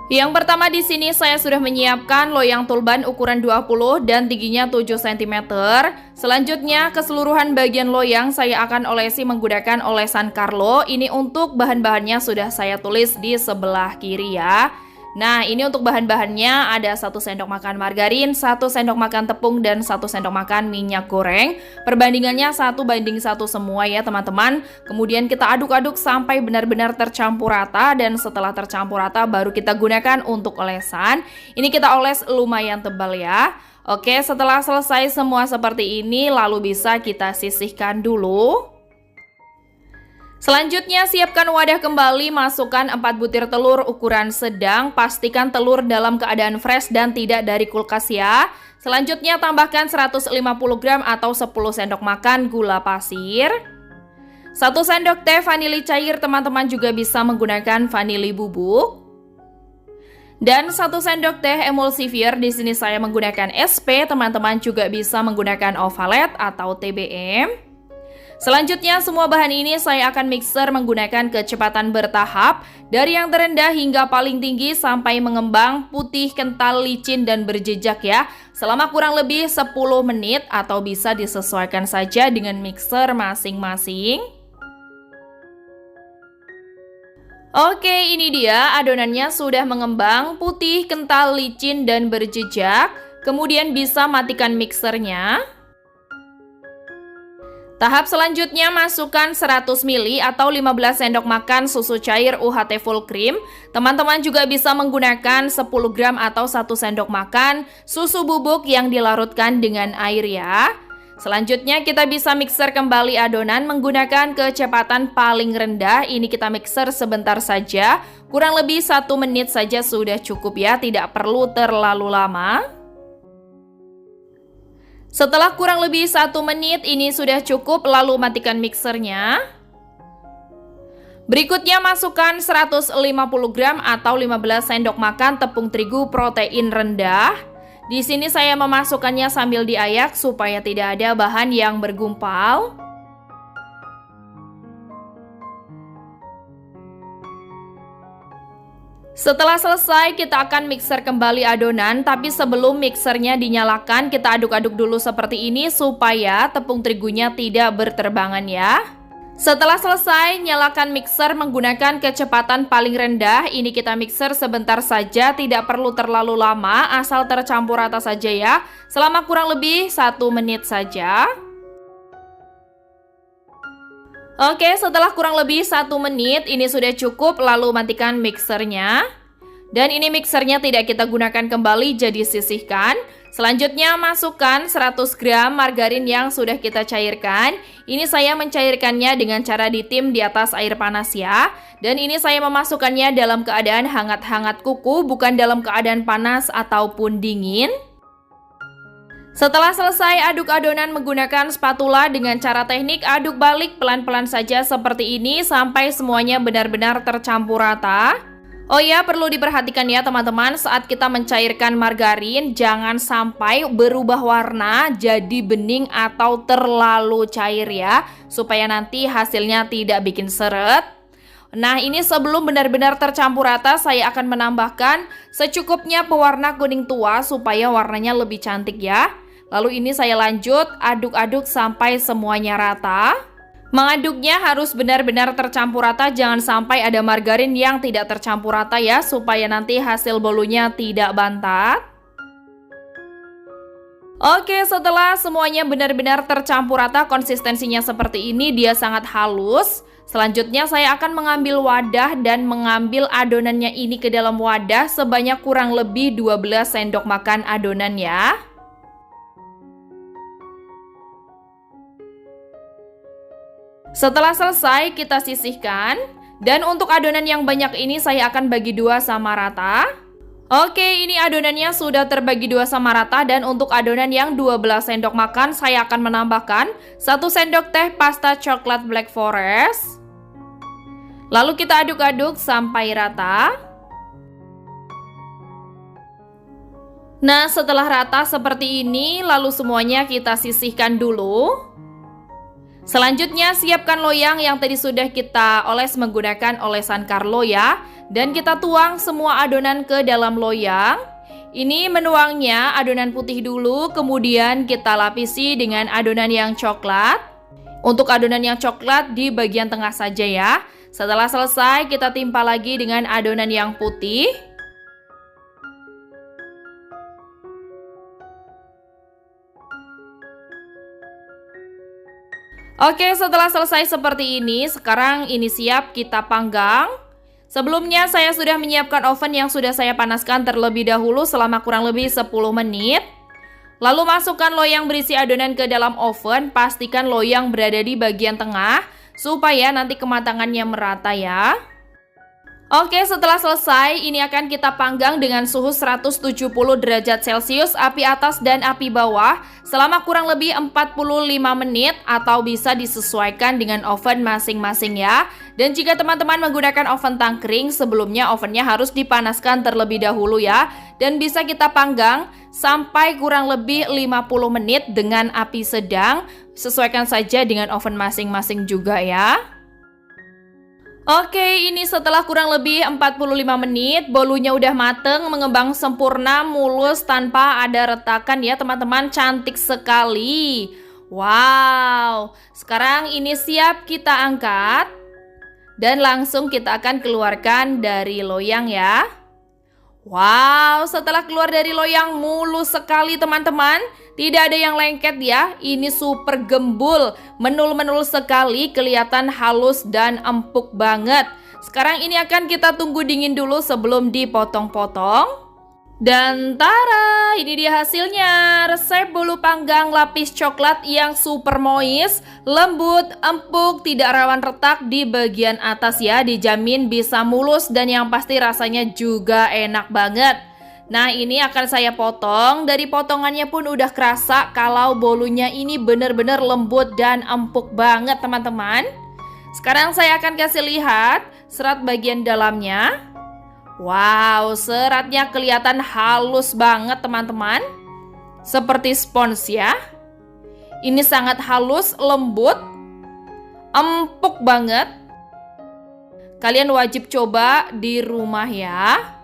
Yang pertama di sini saya sudah menyiapkan loyang tulban ukuran 20 dan tingginya 7 cm. Selanjutnya keseluruhan bagian loyang saya akan olesi menggunakan olesan Carlo. Ini untuk bahan-bahannya sudah saya tulis di sebelah kiri ya. Nah, ini untuk bahan-bahannya ada 1 sendok makan margarin, 1 sendok makan tepung, dan 1 sendok makan minyak goreng. Perbandingannya 1:1 semua ya teman-teman. Kemudian kita aduk-aduk sampai benar-benar tercampur rata, dan setelah tercampur rata baru kita gunakan untuk olesan. Ini kita oles lumayan tebal ya. Oke, setelah selesai semua seperti ini lalu bisa kita sisihkan dulu. Selanjutnya siapkan wadah kembali, masukkan 4 butir telur ukuran sedang, pastikan telur dalam keadaan fresh dan tidak dari kulkas ya. Selanjutnya tambahkan 150 gram atau 10 sendok makan gula pasir. 1 sendok teh vanili cair, teman-teman juga bisa menggunakan vanili bubuk. Dan 1 sendok teh emulsifier, di sini saya menggunakan SP, teman-teman juga bisa menggunakan Ovalet atau TBM. Selanjutnya semua bahan ini saya akan mixer menggunakan kecepatan bertahap dari yang terendah hingga paling tinggi sampai mengembang, putih, kental, licin, dan berjejak ya. Selama kurang lebih 10 menit atau bisa disesuaikan saja dengan mixer masing-masing. Oke, ini dia adonannya sudah mengembang, putih, kental, licin, dan berjejak. Kemudian bisa matikan mixernya. Tahap selanjutnya masukkan 100 ml atau 15 sendok makan susu cair UHT full cream. Teman-teman juga bisa menggunakan 10 gram atau 1 sendok makan susu bubuk yang dilarutkan dengan air ya. Selanjutnya kita bisa mixer kembali adonan menggunakan kecepatan paling rendah. Ini kita mixer sebentar saja, kurang lebih 1 menit saja sudah cukup ya, tidak perlu terlalu lama. Setelah kurang lebih 1 menit ini sudah cukup, lalu matikan mixernya. Berikutnya masukkan 150 gram atau 15 sendok makan tepung terigu protein rendah. Di sini saya memasukkannya sambil diayak supaya tidak ada bahan yang bergumpal. Setelah selesai kita akan mixer kembali adonan, tapi sebelum mixernya dinyalakan kita aduk-aduk dulu seperti ini supaya tepung terigunya tidak berterbangan ya. Setelah selesai nyalakan mixer menggunakan kecepatan paling rendah. Ini kita mixer sebentar saja, tidak perlu terlalu lama, asal tercampur rata saja ya, selama kurang lebih 1 menit saja. Oke, setelah kurang lebih 1 menit ini sudah cukup, lalu matikan mixernya. Dan ini mixernya tidak kita gunakan kembali, jadi sisihkan. Selanjutnya masukkan 100 gram margarin yang sudah kita cairkan. Ini saya mencairkannya dengan cara ditim di atas air panas ya. Dan ini saya memasukkannya dalam keadaan hangat-hangat kuku, bukan dalam keadaan panas ataupun dingin. Setelah selesai aduk adonan menggunakan spatula dengan cara teknik aduk balik pelan-pelan saja seperti ini sampai semuanya benar-benar tercampur rata. Oh ya, perlu diperhatikan ya teman-teman, saat kita mencairkan margarin jangan sampai berubah warna jadi bening atau terlalu cair ya, supaya nanti hasilnya tidak bikin seret. Nah, ini sebelum benar-benar tercampur rata saya akan menambahkan secukupnya pewarna kuning tua supaya warnanya lebih cantik ya. Lalu ini saya lanjut aduk-aduk sampai semuanya rata. Mengaduknya harus benar-benar tercampur rata, jangan sampai ada margarin yang tidak tercampur rata ya, supaya nanti hasil bolunya tidak bantat. Oke, setelah semuanya benar-benar tercampur rata, konsistensinya seperti ini, dia sangat halus. Selanjutnya saya akan mengambil wadah dan mengambil adonannya ini ke dalam wadah sebanyak kurang lebih 12 sendok makan adonan ya. Setelah selesai kita sisihkan, dan untuk adonan yang banyak ini saya akan bagi 2 sama rata. Oke, ini adonannya sudah terbagi 2 sama rata, dan untuk adonan yang 12 sendok makan saya akan menambahkan 1 sendok teh pasta coklat Black Forest. Lalu kita aduk-aduk sampai rata. Nah, setelah rata seperti ini, lalu semuanya kita sisihkan dulu. Selanjutnya siapkan loyang yang tadi sudah kita oles menggunakan olesan Carlo ya. Dan kita tuang semua adonan ke dalam loyang. Ini menuangnya adonan putih dulu, kemudian kita lapisi dengan adonan yang coklat. Untuk adonan yang coklat di bagian tengah saja ya. Setelah selesai kita timpa lagi dengan adonan yang putih. Oke, setelah selesai seperti ini, sekarang ini siap kita panggang. Sebelumnya saya sudah menyiapkan oven yang sudah saya panaskan terlebih dahulu selama kurang lebih 10 menit. Lalu masukkan loyang berisi adonan ke dalam oven, pastikan loyang berada di bagian tengah supaya nanti kematangannya merata ya. Oke, setelah selesai, ini akan kita panggang dengan suhu 170 derajat Celcius, api atas dan api bawah, selama kurang lebih 45 menit atau bisa disesuaikan dengan oven masing-masing ya. Dan jika teman-teman menggunakan oven tangkring, sebelumnya ovennya harus dipanaskan terlebih dahulu ya. Dan bisa kita panggang sampai kurang lebih 50 menit dengan api sedang, sesuaikan saja dengan oven masing-masing juga ya. Oke, ini setelah kurang lebih 45 menit, bolunya udah mateng, mengembang sempurna, mulus, tanpa ada retakan ya teman-teman, cantik sekali. Wow, sekarang ini siap kita angkat. Dan langsung kita akan keluarkan dari loyang ya. Wow, setelah keluar dari loyang mulus sekali teman-teman. Tidak ada yang lengket ya, ini super gembul, menul-menul sekali, kelihatan halus dan empuk banget. Sekarang ini akan kita tunggu dingin dulu sebelum dipotong-potong. Dan tara, ini dia hasilnya, resep bolu panggang lapis coklat yang super moist, lembut, empuk, tidak rawan retak di bagian atas ya, dijamin bisa mulus dan yang pasti rasanya juga enak banget. Nah, ini akan saya potong. Dari potongannya pun udah kerasa kalau bolunya ini bener-bener lembut dan empuk banget teman-teman. Sekarang saya akan kasih lihat serat bagian dalamnya. Wow, seratnya kelihatan halus banget teman-teman. Seperti spons ya. Ini sangat halus, lembut, empuk banget. Kalian wajib coba di rumah ya.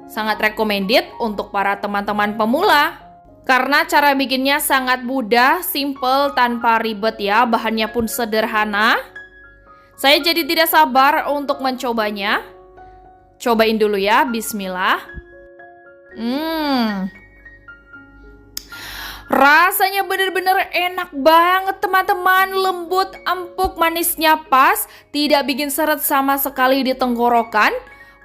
Sangat recommended untuk para teman-teman pemula. Karena cara bikinnya sangat mudah, simple, tanpa ribet ya. Bahannya pun sederhana. Saya jadi tidak sabar untuk mencobanya. Cobain dulu ya, bismillah. Rasanya bener-bener enak banget teman-teman. Lembut, empuk, manisnya pas. Tidak bikin seret sama sekali di tenggorokan.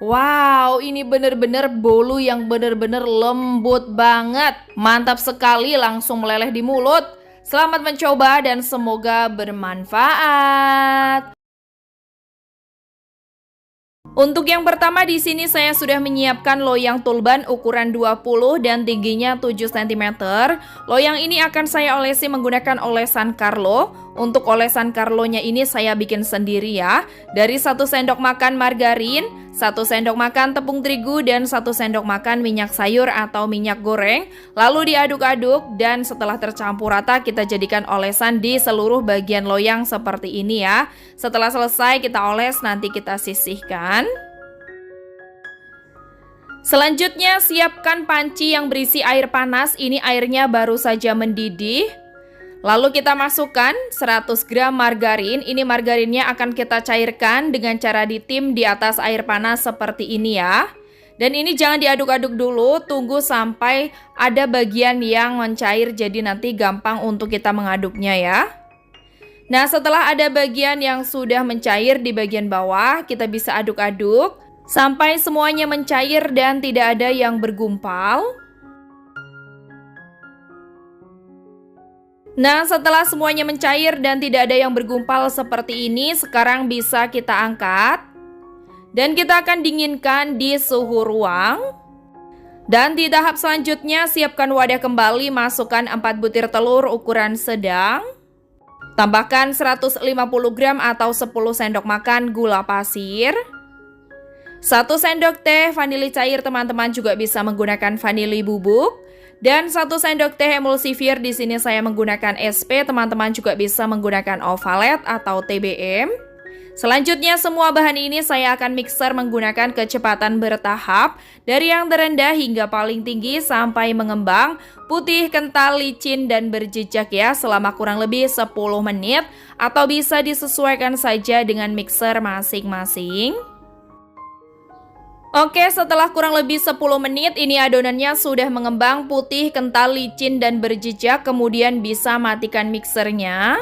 Wow, ini bener-bener bolu yang bener-bener lembut banget. Mantap sekali, langsung meleleh di mulut. Selamat mencoba dan semoga bermanfaat. Untuk yang pertama di sini saya sudah menyiapkan loyang tulban ukuran 20 dan tingginya 7 cm. Loyang ini akan saya olesi menggunakan olesan Carlo. Untuk olesan Carlo-nya ini saya bikin sendiri ya. Dari 1 sendok makan margarin, 1 sendok makan tepung terigu, dan 1 sendok makan minyak sayur atau minyak goreng. Lalu diaduk-aduk dan setelah tercampur rata kita jadikan olesan di seluruh bagian loyang seperti ini ya. Setelah selesai kita oles, nanti kita sisihkan. Selanjutnya siapkan panci yang berisi air panas. Ini airnya baru saja mendidih. Lalu kita masukkan 100 gram margarin. Ini margarinnya akan kita cairkan dengan cara ditim di atas air panas seperti ini ya. Dan ini jangan diaduk-aduk dulu, tunggu sampai ada bagian yang mencair, jadi nanti gampang untuk kita mengaduknya ya. Nah, setelah ada bagian yang sudah mencair di bagian bawah, kita bisa aduk-aduk sampai semuanya mencair dan tidak ada yang bergumpal. Nah, setelah semuanya mencair dan tidak ada yang bergumpal seperti ini, sekarang bisa kita angkat. Dan kita akan dinginkan di suhu ruang. Dan di tahap selanjutnya, siapkan wadah kembali, masukkan 4 butir telur ukuran sedang. Tambahkan 150 gram atau 10 sendok makan gula pasir. 1 sendok teh vanili cair, teman-teman juga bisa menggunakan vanili bubuk. Dan 1 sendok teh emulsifir. Di sini saya menggunakan SP, teman-teman juga bisa menggunakan ovalet atau TBM. Selanjutnya semua bahan ini saya akan mixer menggunakan kecepatan bertahap dari yang terendah hingga paling tinggi sampai mengembang, putih, kental, licin, dan berjejak ya selama kurang lebih 10 menit atau bisa disesuaikan saja dengan mixer masing-masing. Oke, setelah kurang lebih 10 menit ini adonannya sudah mengembang, putih, kental, licin, dan berjejak, kemudian bisa matikan mixernya.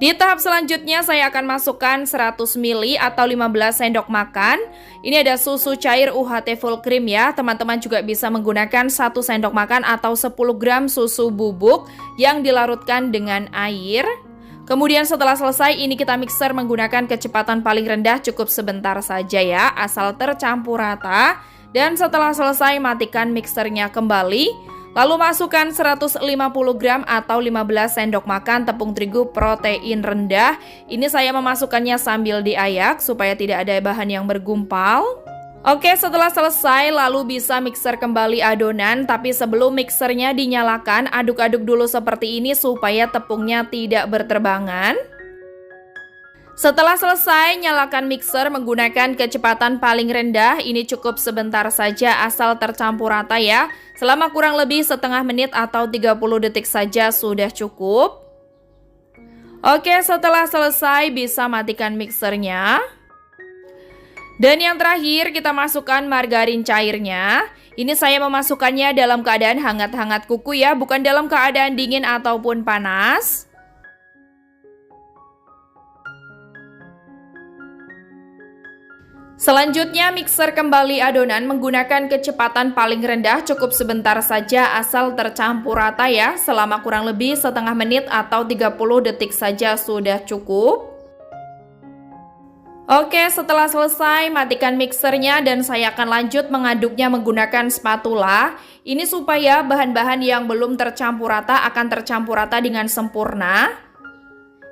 Di tahap selanjutnya saya akan masukkan 100 ml atau 15 sendok makan. Ini ada susu cair UHT full cream ya. Teman-teman juga bisa menggunakan 1 sendok makan atau 10 gram susu bubuk yang dilarutkan dengan air. Kemudian setelah selesai ini kita mixer menggunakan kecepatan paling rendah, cukup sebentar saja ya, asal tercampur rata. Dan setelah selesai matikan mixernya kembali. Lalu masukkan 150 gram atau 15 sendok makan tepung terigu protein rendah. Ini saya memasukkannya sambil diayak supaya tidak ada bahan yang bergumpal. Oke, setelah selesai lalu bisa mixer kembali adonan. Tapi sebelum mixernya dinyalakan, aduk-aduk dulu seperti ini supaya tepungnya tidak berterbangan. Setelah selesai, nyalakan mixer menggunakan kecepatan paling rendah. Ini cukup sebentar saja asal tercampur rata ya. Selama kurang lebih setengah menit atau 30 detik saja sudah cukup. Oke, setelah selesai bisa matikan mixernya. Dan yang terakhir kita masukkan margarin cairnya. Ini saya memasukkannya dalam keadaan hangat-hangat kuku ya, bukan dalam keadaan dingin ataupun panas. Selanjutnya mixer kembali adonan menggunakan kecepatan paling rendah, cukup sebentar saja asal tercampur rata ya, selama kurang lebih setengah menit atau 30 detik saja sudah cukup. Oke, setelah selesai matikan mixernya dan saya akan lanjut mengaduknya menggunakan spatula. Ini supaya bahan-bahan yang belum tercampur rata akan tercampur rata dengan sempurna.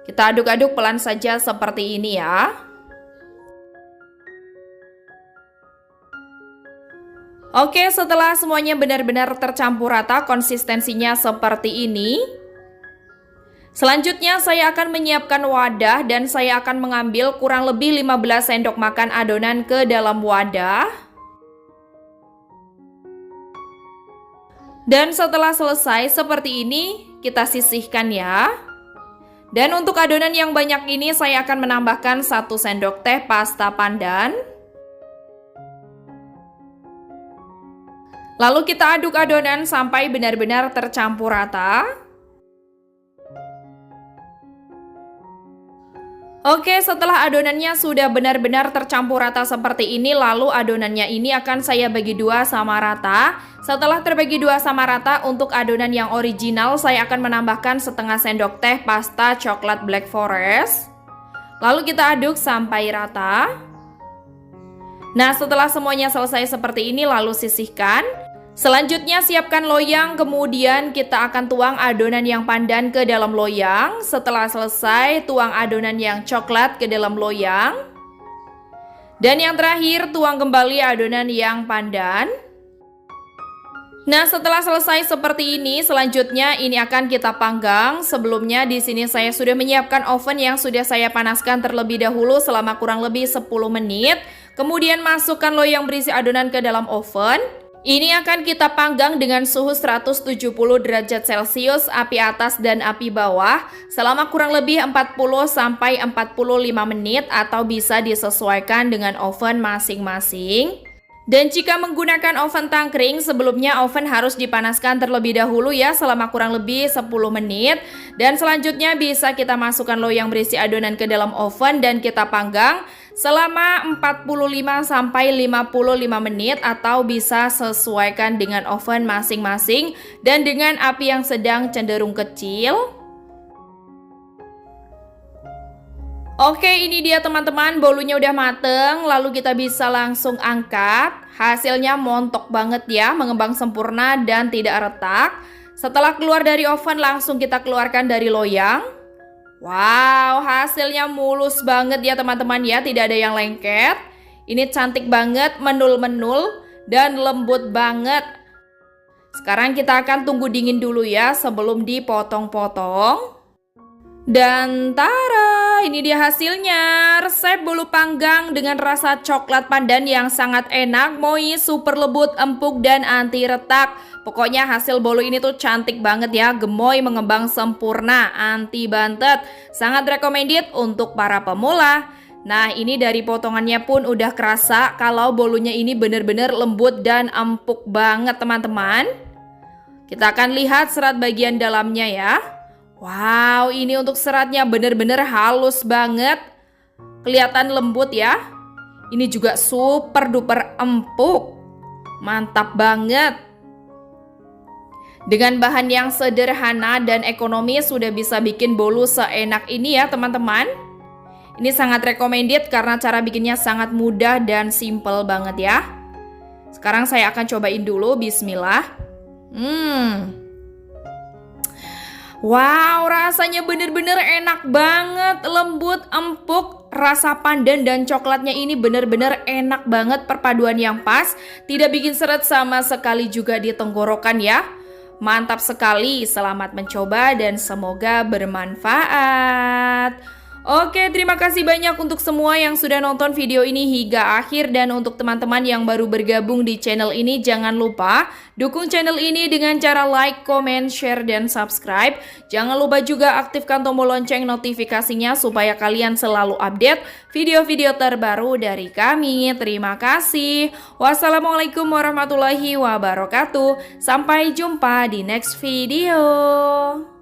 Kita aduk-aduk pelan saja seperti ini ya. Oke, setelah semuanya benar-benar tercampur rata, konsistensinya seperti ini. Selanjutnya saya akan menyiapkan wadah dan saya akan mengambil kurang lebih 15 sendok makan adonan ke dalam wadah. Dan setelah selesai seperti ini, kita sisihkan ya. Dan untuk adonan yang banyak ini saya akan menambahkan 1 sendok teh pasta pandan. Lalu kita aduk adonan sampai benar-benar tercampur rata. Oke, setelah adonannya sudah benar-benar tercampur rata seperti ini, lalu adonannya ini akan saya bagi dua sama rata. Setelah terbagi dua sama rata, untuk adonan yang original saya akan menambahkan setengah sendok teh pasta coklat black forest. Lalu kita aduk sampai rata. Nah, setelah semuanya selesai seperti ini, lalu sisihkan. Selanjutnya siapkan loyang, kemudian kita akan tuang adonan yang pandan ke dalam loyang. Setelah selesai, tuang adonan yang coklat ke dalam loyang. Dan yang terakhir, tuang kembali adonan yang pandan. Nah, setelah selesai seperti ini, selanjutnya ini akan kita panggang. Sebelumnya di sini saya sudah menyiapkan oven yang sudah saya panaskan terlebih dahulu selama kurang lebih 10 menit. Kemudian masukkan loyang berisi adonan ke dalam oven. Ini akan kita panggang dengan suhu 170 derajat Celcius, api atas dan api bawah selama kurang lebih 40 sampai 45 menit atau bisa disesuaikan dengan oven masing-masing. Dan jika menggunakan oven tangkring, sebelumnya oven harus dipanaskan terlebih dahulu ya selama kurang lebih 10 menit. Dan selanjutnya bisa kita masukkan loyang berisi adonan ke dalam oven dan kita panggang selama 45 sampai 55 menit atau bisa sesuaikan dengan oven masing-masing dan dengan api yang sedang cenderung kecil. Oke, ini dia teman-teman, bolunya udah mateng, lalu kita bisa langsung angkat. Hasilnya montok banget ya, mengembang sempurna dan tidak retak. Setelah keluar dari oven langsung kita keluarkan dari loyang. Wow, hasilnya mulus banget ya teman-teman ya, tidak ada yang lengket. Ini cantik banget, menul-menul dan lembut banget. Sekarang kita akan tunggu dingin dulu ya sebelum dipotong-potong. Dan tara, ini dia hasilnya. Resep bolu panggang dengan rasa coklat pandan yang sangat enak, moist, super lembut, empuk, dan anti retak. Pokoknya hasil bolu ini tuh cantik banget ya, gemoy, mengembang sempurna, anti bantet. Sangat recommended untuk para pemula. Nah, ini dari potongannya pun udah kerasa kalau bolunya ini bener-bener lembut dan empuk banget teman-teman. Kita akan lihat serat bagian dalamnya ya. Wow, ini untuk seratnya bener-bener halus banget. Kelihatan lembut ya. Ini juga super duper empuk. Mantap banget. Dengan bahan yang sederhana dan ekonomis sudah bisa bikin bolu seenak ini ya teman-teman. Ini sangat recommended karena cara bikinnya sangat mudah dan simple banget ya. Sekarang saya akan cobain dulu, bismillah. Wow, rasanya bener-bener enak banget, lembut, empuk, rasa pandan dan coklatnya ini bener-bener enak banget, perpaduan yang pas, tidak bikin seret sama sekali juga di tenggorokan ya. Mantap sekali, selamat mencoba dan semoga bermanfaat. Oke, terima kasih banyak untuk semua yang sudah nonton video ini hingga akhir. Dan untuk teman-teman yang baru bergabung di channel ini, jangan lupa dukung channel ini dengan cara like, comment, share, dan subscribe. Jangan lupa juga aktifkan tombol lonceng notifikasinya supaya kalian selalu update video-video terbaru dari kami. Terima kasih. Wassalamualaikum warahmatullahi wabarakatuh. Sampai jumpa di next video.